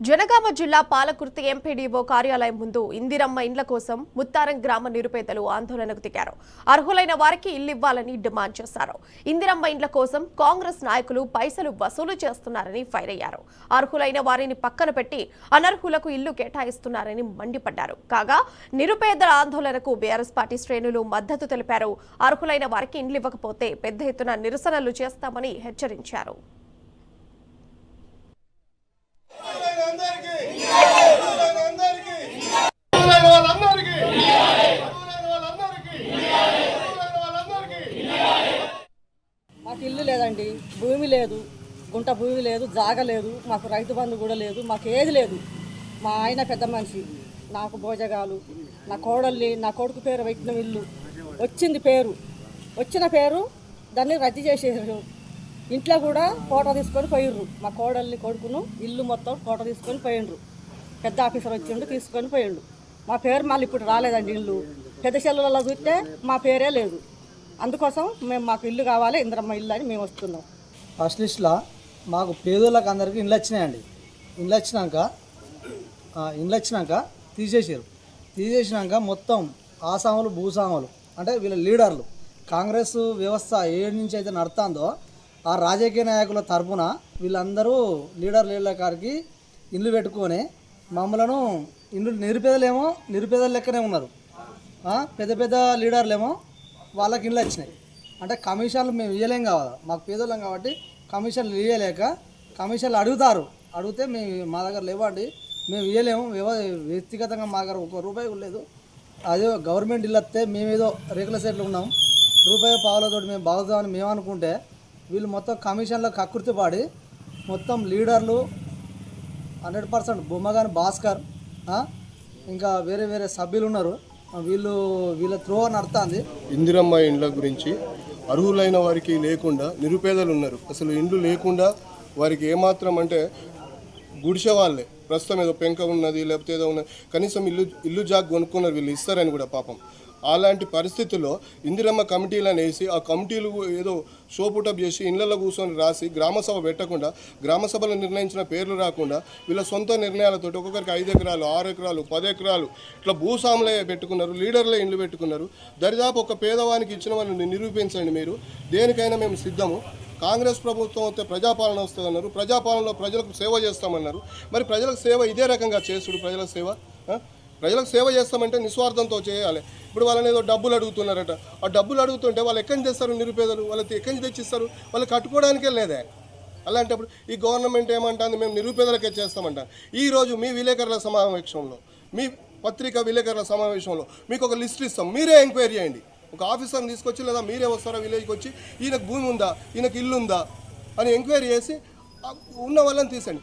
జనగామ జిల్లా పాలకుర్తి ఎంపీడీఓ కార్యాలయం ముందు ఇందిరమ్మ ఇండ్ల కోసం ముత్తారం గ్రామ నిరుపేదలు ఆందోళనకు దిగారు. అర్హులైన వారికి ఇల్లు ఇవ్వాలని డిమాండ్ చేశారు. ఇందిరమ్మ ఇండ్ల కోసం కాంగ్రెస్ నాయకులు పైసలు వసూలు చేస్తున్నారని ఫైర్ అయ్యారు. అర్హులైన వారిని పక్కన పెట్టి అనర్హులకు ఇల్లు కేటాయిస్తున్నారని మండిపడ్డారు. కాగా నిరుపేదల ఆందోళనకు బీఆర్ఎస్ పార్టీ శ్రేణులు మద్దతు తెలిపారు. అర్హులైన వారికి ఇండ్లు ఇవ్వకపోతే పెద్ద ఎత్తున నిరసనలు చేస్తామని హెచ్చరించారు. మాకు ఇల్లు లేదండి, భూమి లేదు, గుంట భూమి లేదు, జాగ లేదు, మాకు రైతు బంధు కూడా లేదు, మాకు ఏది లేదు. మా ఆయన పెద్ద మనిషి, నాకు భోజగాలు, నా కోడల్ని నా కొడుకు పేరు పెట్టిన ఇల్లు వచ్చిన పేరు దాన్ని రద్దు చేసేసారు. ఇంట్లో కూడా ఫోటో తీసుకొని పోయిర్రు. మా కోడల్ని కొడుకును ఇల్లు మొత్తం ఫోటో తీసుకొని పోయిండ్రు. పెద్ద ఆఫీసర్ వచ్చిండు, తీసుకొని పోయిండు. మా పేరు మళ్ళీ ఇప్పుడు రాలేదండి. ఇల్లు పెద్ద సెల్లులలో చూస్తే మా పేరే లేదు. అందుకోసం మాకు ఇల్లు కావాలి, ఇందిరమ్మ ఇల్లు అని మేము వస్తున్నాం. ఫస్ట్ లిస్ట్లో మాకు పేదోళ్ళకి అందరికీ ఇండ్లు వచ్చినాయండి. ఇండ్లు వచ్చినాక తీసేసినాక మొత్తం ఆసాములు భూస్వాములు అంటే వీళ్ళ లీడర్లు కాంగ్రెస్ వ్యవస్థ ఏడు నుంచి అయితే నడుతుందో ఆ రాజకీయ నాయకుల తరపున వీళ్ళందరూ లీడర్ల కాడికి ఇల్లు పెట్టుకొని మమ్మలను ఇల్లు నిరుపేదల లెక్కనే ఉన్నారు. పెద్ద పెద్ద లీడర్లేమో వాళ్ళకి ఇల్లు వచ్చినాయి. అంటే కమిషన్లు మేము ఇవ్వలేం కావాలి, మాకు పేదోళ్ళం కాబట్టి కమిషన్లు ఇవ్వలేక కమిషన్లు అడిగితే మా దగ్గర లేవండి, మేము ఇవ్వలేము, వ్యక్తిగతంగా మా దగ్గర ₹1 లేదు, అదే గవర్నమెంట్ ఇల్లు వస్తే మేమేదో రేకుల సెట్లు ఉన్నాం, ₹1 మేము బాగుతామని మేము అనుకుంటే వీళ్ళు మొత్తం కమిషన్లో కకృతి పాడి మొత్తం లీడర్లు 100% బొమ్మగాని భాస్కర్ ఇంకా వేరే సభ్యులు ఉన్నారు, వీళ్ళ త్రో నడుతుంది. ఇందిరమ్మ ఇండ్ల గురించి అర్హులైన వారికి లేకుండా నిరుపేదలు ఉన్నారు. అసలు ఇండ్లు లేకుండా వారికి ఏమాత్రం అంటే గుడిసె వాళ్ళే ప్రస్తుతం ఏదో పెంక ఉన్నది లేకపోతే ఏదో ఉన్నది, కనీసం ఇల్లు జాగ్ కొనుక్కున్నారు, వీళ్ళు ఇస్తారని కూడా పాపం. అలాంటి పరిస్థితుల్లో ఇందిరమ్మ కమిటీలను వేసి ఆ కమిటీలు ఏదో షోపుటప్ చేసి ఇళ్లలో కూర్చొని రాసి గ్రామసభ పెట్టకుండా గ్రామసభలో నిర్ణయించిన పేర్లు రాకుండా వీళ్ళ సొంత నిర్ణయాలతో ఒక్కొక్కరికి 5 ఎకరాలు 6 ఎకరాలు 10 ఎకరాలు ఇట్లా భూస్వాములే పెట్టుకున్నారు, లీడర్లే ఇండ్లు పెట్టుకున్నారు. దరిదాపు ఒక పేదవానికి ఇచ్చిన వాళ్ళని నిరూపించండి. మీరు దేనికైనా మేము సిద్ధము. కాంగ్రెస్ ప్రభుత్వం వస్తే ప్రజాపాలన వస్తుందన్నారు, ప్రజాపాలనలో ప్రజలకు సేవ చేస్తామన్నారు. మరి ప్రజలకు సేవ ఇదే రకంగా చేసుడు, ప్రజలకు సేవ చేస్తామంటే నిస్వార్థంతో చేయాలి. ఇప్పుడు వాళ్ళని ఏదో డబ్బులు అడుగుతున్నారట, ఆ డబ్బులు అడుగుతుంటే వాళ్ళు ఎక్కడి నుంచి తెస్తారు? నిరుపేదలు వాళ్ళకి ఎక్కడి నుంచి తెచ్చిస్తారు? వాళ్ళు కట్టుకోవడానికే లేదే. అలాంటప్పుడు ఈ గవర్నమెంట్ ఏమంటుంది, మేము నిరుపేదలకే చేస్తామంటారు. ఈరోజు మీ విలేకరుల సమావేశంలో, మీ పత్రికా విలేకరుల సమావేశంలో మీకు ఒక లిస్ట్ ఇస్తాం, మీరే ఎంక్వైరీ చేయండి. ఒక ఆఫీసర్ని తీసుకొచ్చి లేదా మీరే వస్తారా విలేజ్కి వచ్చి ఈయనకు భూమి ఉందా, ఈయనకు ఇల్లు ఉందా అని ఎంక్వైరీ చేసి ఉన్న వాళ్ళని తీసండి.